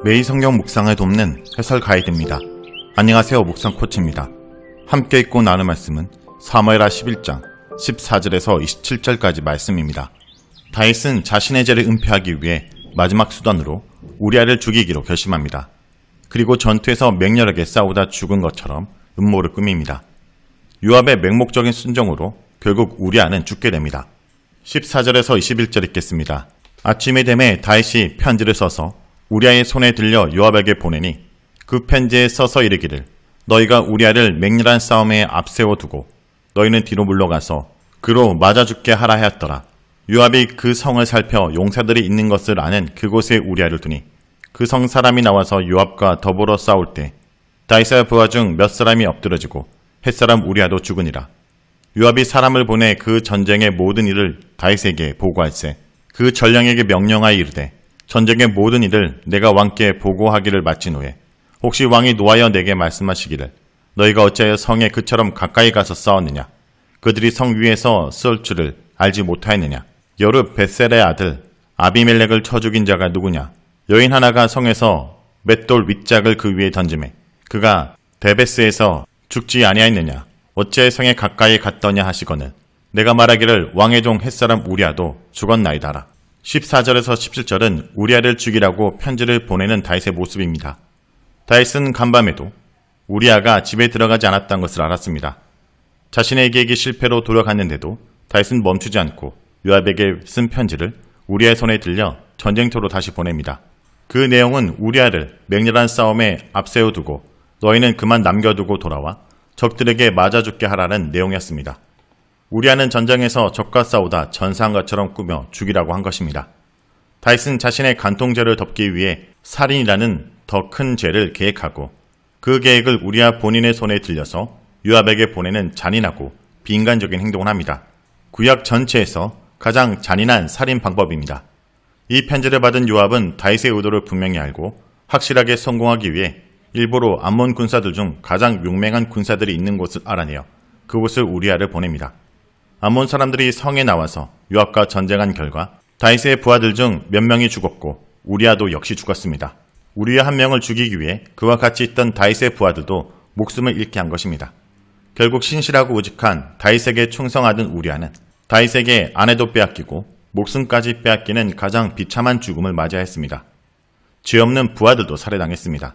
매일 성경 묵상을 돕는 해설 가이드입니다. 안녕하세요, 묵상 코치입니다. 함께 읽고 나눌 말씀은 사무엘하 11장 14절에서 27절까지 말씀입니다. 다윗은 자신의 죄를 은폐하기 위해 마지막 수단으로 우리아를 죽이기로 결심합니다. 그리고 전투에서 맹렬하게 싸우다 죽은 것처럼 음모를 꾸밉니다. 요압의 맹목적인 순종으로 결국 우리아는 죽게 됩니다. 14절에서 21절 읽겠습니다. 아침이 되매 다윗이 편지를 써서 우리아의 손에 들려 요압에게 보내니 그 편지에 써서 이르기를 너희가 우리아를 맹렬한 싸움에 앞세워 두고 너희는 뒤로 물러가서 그로 맞아 죽게 하라 하였더라. 요압이 그 성을 살펴 용사들이 있는 것을 아는 그곳에 우리아를 두니 그 성 사람이 나와서 요압과 더불어 싸울 때 다윗의 부하 중 몇 사람이 엎드러지고 햇사람 우리아도 죽으니라. 요압이 사람을 보내 그 전쟁의 모든 일을 다윗에게 보고할세 그 전령에게 명령하여 이르되 전쟁의 모든 일을 내가 왕께 보고하기를 마친 후에 혹시 왕이 노하여 내게 말씀하시기를 너희가 어찌하여 성에 그처럼 가까이 가서 싸웠느냐 그들이 성 위에서 쏠 줄을 알지 못하였느냐 여룹 벳셀의 아들 아비멜렉을 쳐 죽인 자가 누구냐 여인 하나가 성에서 맷돌 윗짝을 그 위에 던지매 그가 데베스에서 죽지 아니하였느냐 어찌하여 성에 가까이 갔더냐 하시거늘 내가 말하기를 왕의 종 햇사람 우리아도 죽었나이다라. 14절에서 17절은 우리아를 죽이라고 편지를 보내는 다윗의 모습입니다. 다윗은 간밤에도 우리아가 집에 들어가지 않았다는 것을 알았습니다. 자신의 계획이 실패로 돌아갔는데도 다윗은 멈추지 않고 요압에게 쓴 편지를 우리아의 손에 들려 전쟁터로 다시 보냅니다. 그 내용은 우리아를 맹렬한 싸움에 앞세워두고 너희는 그만 남겨두고 돌아와 적들에게 맞아 죽게 하라는 내용이었습니다. 우리아는 전장에서 적과 싸우다 전사한 것처럼 꾸며 죽이라고 한 것입니다. 다윗은 자신의 간통죄를 덮기 위해 살인이라는 더 큰 죄를 계획하고 그 계획을 우리아 본인의 손에 들려서 요압에게 보내는 잔인하고 비인간적인 행동을 합니다. 구약 전체에서 가장 잔인한 살인 방법입니다. 이 편지를 받은 요압은 다윗의 의도를 분명히 알고 확실하게 성공하기 위해 일부러 암몬 군사들 중 가장 용맹한 군사들이 있는 곳을 알아내어 그곳을 우리아를 보냅니다. 암몬 사람들이 성에 나와서 요압과 전쟁한 결과 다윗의 부하들 중 몇 명이 죽었고 우리아도 역시 죽었습니다. 우리아 한 명을 죽이기 위해 그와 같이 있던 다윗의 부하들도 목숨을 잃게 한 것입니다. 결국 신실하고 우직한 다윗에게 충성하던 우리아는 다윗에게 아내도 빼앗기고 목숨까지 빼앗기는 가장 비참한 죽음을 맞이하였습니다. 죄 없는 부하들도 살해당했습니다.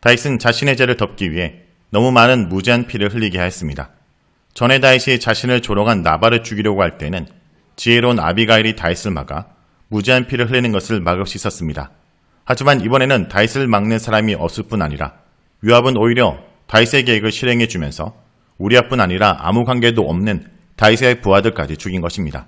다윗은 자신의 죄를 덮기 위해 너무 많은 무지한 피를 흘리게 하였습니다. 전에 다윗이 자신을 조롱한 나발을 죽이려고 할 때는 지혜로운 아비가일이 다윗을 막아 무지한 피를 흘리는 것을 막을 수 있었습니다. 하지만 이번에는 다윗을 막는 사람이 없을 뿐 아니라 요압은 오히려 다윗의 계획을 실행해 주면서 우리아뿐 아니라 아무 관계도 없는 다윗의 부하들까지 죽인 것입니다.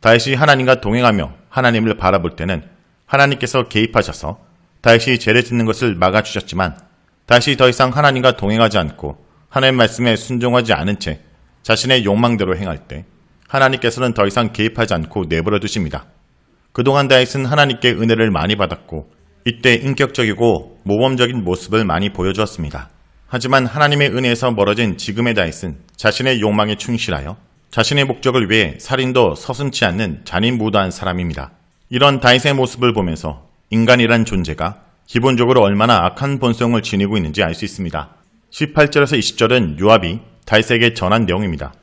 다윗이 하나님과 동행하며 하나님을 바라볼 때는 하나님께서 개입하셔서 다윗이 죄를 짓는 것을 막아주셨지만 다윗이 더 이상 하나님과 동행하지 않고 하나님 말씀에 순종하지 않은 채 자신의 욕망대로 행할 때 하나님께서는 더 이상 개입하지 않고 내버려 두십니다. 그동안 다윗은 하나님께 은혜를 많이 받았고 이때 인격적이고 모범적인 모습을 많이 보여주었습니다. 하지만 하나님의 은혜에서 멀어진 지금의 다윗은 자신의 욕망에 충실하여 자신의 목적을 위해 살인도 서슴지 않는 잔인무도한 사람입니다. 이런 다윗의 모습을 보면서 인간이란 존재가 기본적으로 얼마나 악한 본성을 지니고 있는지 알 수 있습니다. 18절에서 20절은 요압이 다윗에게 전한 내용입니다.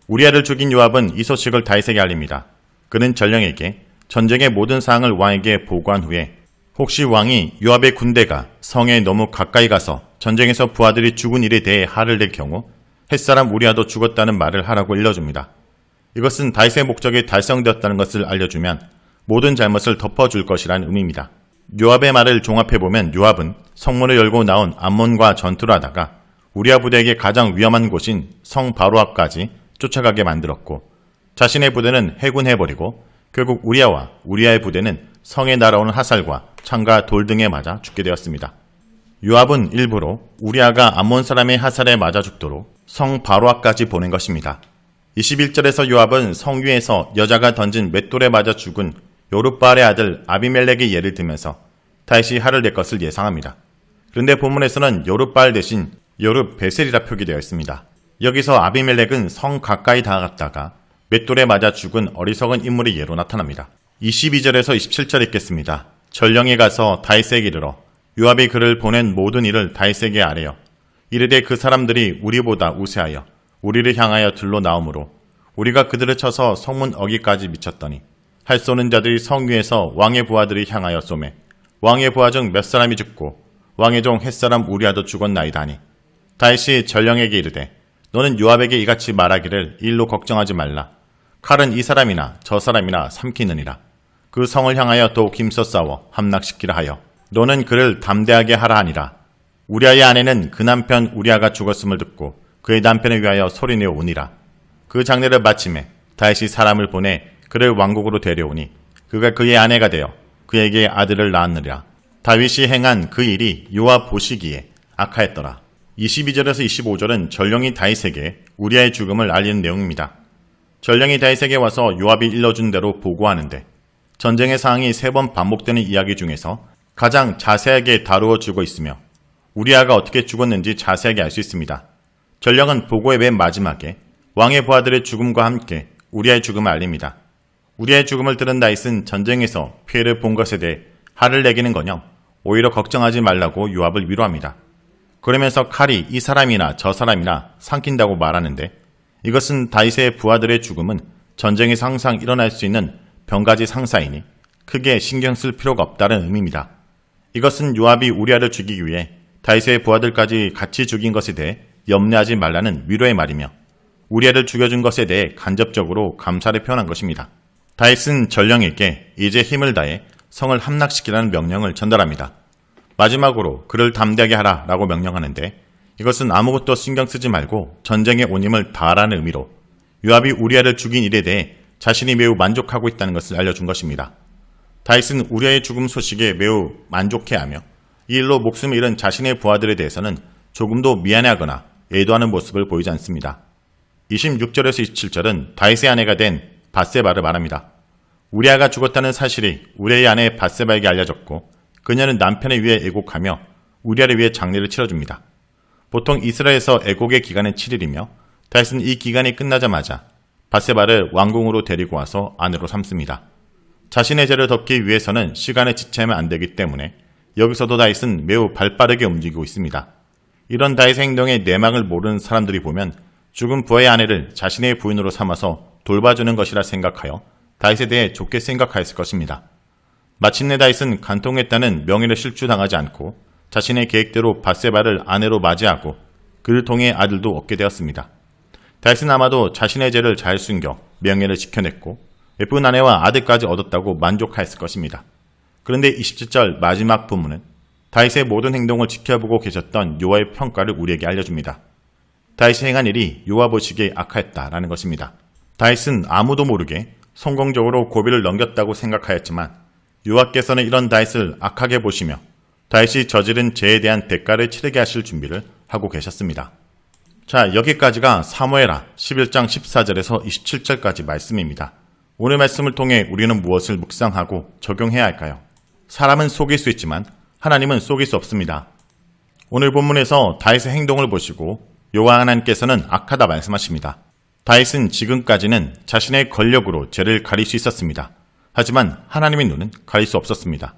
우리아를 죽인 요압은 이 소식을 다윗에게 알립니다. 그는 전령에게 전쟁의 모든 사항을 왕에게 보고한 후에 혹시 왕이 요압의 군대가 성에 너무 가까이 가서 전쟁에서 부하들이 죽은 일에 대해 화를 낼 경우 햇사람 우리아도 죽었다는 말을 하라고 일러줍니다. 이것은 다윗의 목적이 달성되었다는 것을 알려주면 모든 잘못을 덮어줄 것이라는 의미입니다. 요압의 말을 종합해보면 요압은 성문을 열고 나온 암몬과 전투를 하다가 우리아 부대에게 가장 위험한 곳인 성 바로 앞까지 쫓아가게 만들었고 자신의 부대는 해군해버리고 결국 우리아와 우리아의 부대는 성에 날아오는 화살과 창과 돌 등에 맞아 죽게 되었습니다. 요압은 일부러 우리아가 암몬 사람의 화살에 맞아 죽도록 성 바로 앞까지 보낸 것입니다. 21절에서 요압은 성 위에서 여자가 던진 맷돌에 맞아 죽은 요룹바알의 아들 아비멜렉의 예를 들면서 다윗이 화를 낼 것을 예상합니다. 그런데 본문에서는 요룹바알 대신 요룹 베셀이라 표기되어 있습니다. 여기서 아비멜렉은 성 가까이 다가갔다가 맷돌에 맞아 죽은 어리석은 인물의 예로 나타납니다. 22절에서 27절 읽겠습니다. 전령이 가서 다윗에게 이르러 요압이 그를 보낸 모든 일을 다윗에게 아뢰어 이르되 그 사람들이 우리보다 우세하여 우리를 향하여 들로 나오므로 우리가 그들을 쳐서 성문 어기까지 미쳤더니 활 쏘는 자들이 성 위에서 왕의 부하들이 향하여 쏘매 왕의 부하 중 몇 사람이 죽고 왕의 종 햇사람 우리아도 죽었나이다 하니 다윗이 전령에게 이르되 너는 요압에게 이같이 말하기를 이 일로 걱정하지 말라. 칼은 이 사람이나 저 사람이나 삼키느니라. 그 성을 향하여 더욱 힘써 싸워 함락시키라 하여 너는 그를 담대하게 하라 하니라. 우리아의 아내는 그 남편 우리아가 죽었음을 듣고 그의 남편을 위하여 소리내어 오니라. 그 장례를 마침에 다윗이 사람을 보내 그를 왕국으로 데려오니 그가 그의 아내가 되어 그에게 아들을 낳았느니라. 다윗이 행한 그 일이 요압 보시기에 악하였더라. 22절에서 25절은 전령이 다윗에게 우리아의 죽음을 알리는 내용입니다. 전령이 다윗에게 와서 요압이 일러준 대로 보고하는데 전쟁의 상황이 3번 반복되는 이야기 중에서 가장 자세하게 다루어지고 있으며 우리아가 어떻게 죽었는지 자세하게 알 수 있습니다. 전령은 보고의 맨 마지막에 왕의 부하들의 죽음과 함께 우리아의 죽음을 알립니다. 우리아의 죽음을 들은 다윗은 전쟁에서 피해를 본 것에 대해 화를 내기는커녕 오히려 걱정하지 말라고 요압을 위로합니다. 그러면서 칼이 이 사람이나 저 사람이나 삼킨다고 말하는데 이것은 다윗의 부하들의 죽음은 전쟁에서 항상 일어날 수 있는 병가지 상사이니 크게 신경 쓸 필요가 없다는 의미입니다. 이것은 요압이 우리아를 죽이기 위해 다윗의 부하들까지 같이 죽인 것에 대해 염려하지 말라는 위로의 말이며 우리아를 죽여준 것에 대해 간접적으로 감사를 표현한 것입니다. 다윗은 전령에게 이제 힘을 다해 성을 함락시키라는 명령을 전달합니다. 마지막으로 그를 담대하게 하라 라고 명령하는데 이것은 아무것도 신경 쓰지 말고 전쟁에 온 힘을 다하라는 의미로 요압이 우리아를 죽인 일에 대해 자신이 매우 만족하고 있다는 것을 알려준 것입니다. 다윗은 우리아의 죽음 소식에 매우 만족해하며 이 일로 목숨을 잃은 자신의 부하들에 대해서는 조금도 미안해하거나 애도하는 모습을 보이지 않습니다. 26절에서 27절은 다윗의 아내가 된 밧세바를 말합니다. 우리아가 죽었다는 사실이 우리아의 아내 밧세바에게 알려졌고 그녀는 남편을 위해 애곡하며 우리아를 위해 장례를 치러줍니다. 보통 이스라엘에서 애곡의 기간은 7일이며 다윗은 이 기간이 끝나자마자 밧세바를 왕궁으로 데리고 와서 아내로 삼습니다. 자신의 죄를 덮기 위해서는 시간에 지체하면 안 되기 때문에 여기서도 다윗은 매우 발빠르게 움직이고 있습니다. 이런 다윗의 행동의 내막을 모르는 사람들이 보면 죽은 부하의 아내를 자신의 부인으로 삼아서 돌봐주는 것이라 생각하여 다윗에 대해 좋게 생각하였을 것입니다. 마침내 다윗은 간통했다는 명예를 실추당하지 않고 자신의 계획대로 밧세바를 아내로 맞이하고 그를 통해 아들도 얻게 되었습니다. 다윗은 아마도 자신의 죄를 잘 숨겨 명예를 지켜냈고 예쁜 아내와 아들까지 얻었다고 만족하였을 것입니다. 그런데 27절 마지막 부문은 다윗의 모든 행동을 지켜보고 계셨던 요압의 평가를 우리에게 알려줍니다. 다윗이 행한 일이 요압 보시기에 악하였다라는 것입니다. 다윗은 아무도 모르게 성공적으로 고비를 넘겼다고 생각하였지만 요압께서는 이런 다윗을 악하게 보시며 다윗이 저지른 죄에 대한 대가를 치르게 하실 준비를 하고 계셨습니다. 자, 여기까지가 사무엘하 11장 14절에서 27절까지 말씀입니다. 오늘 말씀을 통해 우리는 무엇을 묵상하고 적용해야 할까요? 사람은 속일 수 있지만 하나님은 속일 수 없습니다. 오늘 본문에서 다윗의 행동을 보시고 여호와 하나님께서는 악하다 말씀하십니다. 다윗은 지금까지는 자신의 권력으로 죄를 가릴 수 있었습니다. 하지만 하나님의 눈은 가릴 수 없었습니다.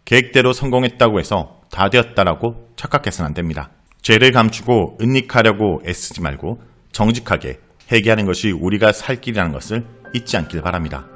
계획대로 성공했다고 해서 다 되었다라고 착각해서는 안 됩니다. 죄를 감추고 은닉하려고 애쓰지 말고 정직하게 회개하는 것이 우리가 살 길이라는 것을 잊지 않길 바랍니다.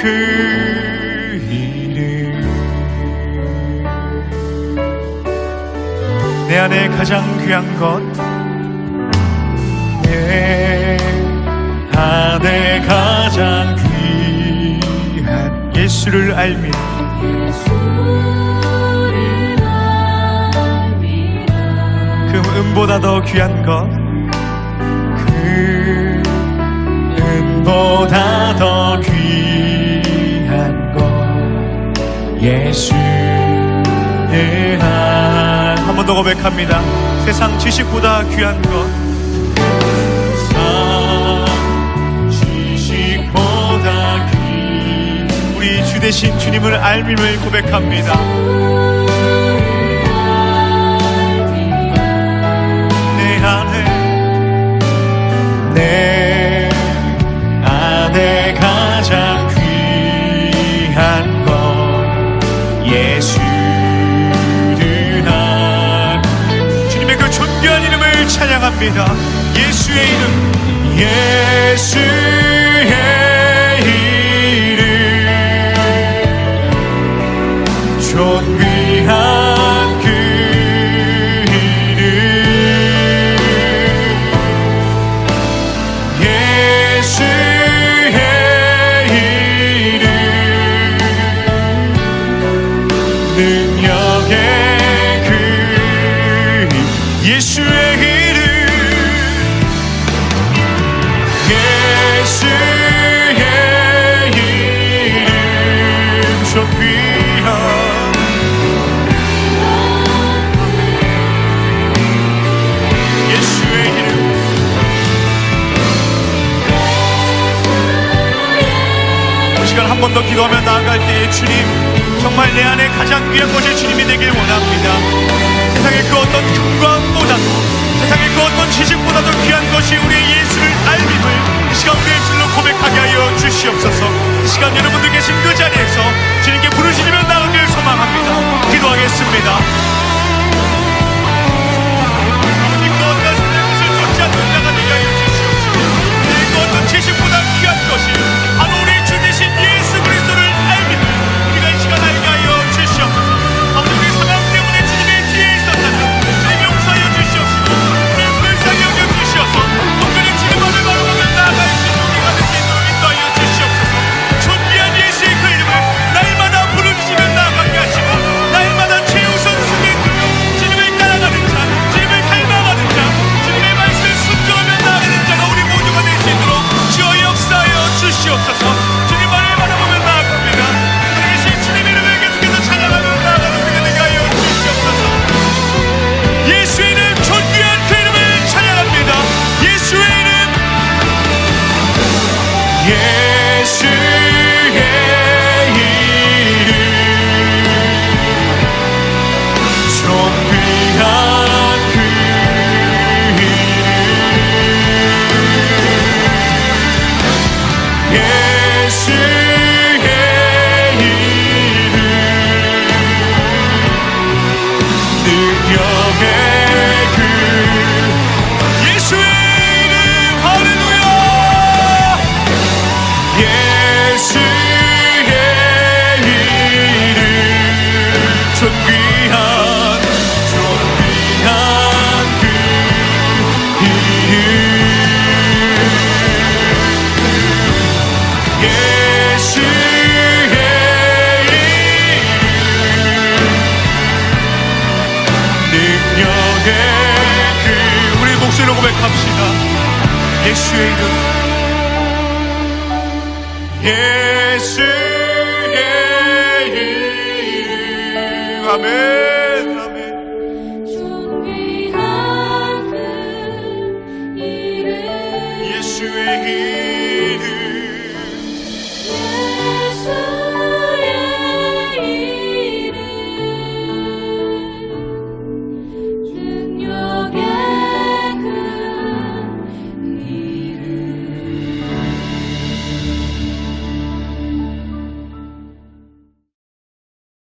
그 이름 내 안에 가장 귀한 것 내 안에 가장 귀한 예수를 알미라 그 은보다 더 귀한 것 그 은보다 더 귀한 것 예수를 한 번 더 고백합니다. 세상 지식보다 귀한 것 세상 지식보다 귀 우리 주 대신 주님을 알밈을 고백합니다. 내 안에 가장 귀한 것 예수를 알 주님의 그 존귀한 이름을 찬양합니다. 예수의 이름 예수의 이름 존귀한 그 한 번 더 기도하며 나아갈 때에 주님 정말 내 안에 가장 귀한 것이 주님이 되길 원합니다. 세상의 그 어떤 금광보다도 세상의 그 어떤 지식보다도 귀한 것이 우리의 예수를 알밈을 이 시간 우리의 입술로 고백하게 하여 주시옵소서. 이 시간 여러분들 계신 그 자리에서 주님께 부르시며 나아가길 소망합니다. 기도하겠습니다. 아버님 그 어떤 세상의 것을 쫓지 않는 자가 되게 하여 주시옵소서. 그 어떤 지식보다 귀한 것이 바로 우리 주 대신 예수 그리스도를 알미는 우리가 이 시간 알게 하여 주시옵소서. 아버지 우리 상황 때문에 주님의 뒤에 있었다면 주님 용서하여 주시옵시고 우리 불쌍히 여겨 주시어서 특별히 주님 앞에 바로가며 나아갈 수 있는 우리가 될 수 있도록 인도하여 주시옵소서. 존귀한 예수의 그 이름을 날마다 부르시며 나아가게 하시고 날마다 최우선 순위에 들고 주님을 따라가는 자 주님을 닮아가는 자 주님의 말씀을 순종하며 나아가는 자가 우리 모두가 될 수 있도록 주여 역사하여 주시옵소서. 주님만을 바라보며 나아갑니다. 우리 주님의 이름을 계속해서 찬양하며 나아가는 우리가 되게 하여 주시옵소서. 예수의 이름 존귀한 그 이름을 찬양합니다. 예수의 이름 예수의 이름 존귀한 그 이름 예수의 이름 능력의 그 예수의 이름 할렐루야 예수의 이름 존귀한 그 이름 예수의 이름 능력의 그 우리 목소리로 고백합시다. 예수의 이름 예수의 이름 아멘 아멘 존귀한 그 이름 예수의 이름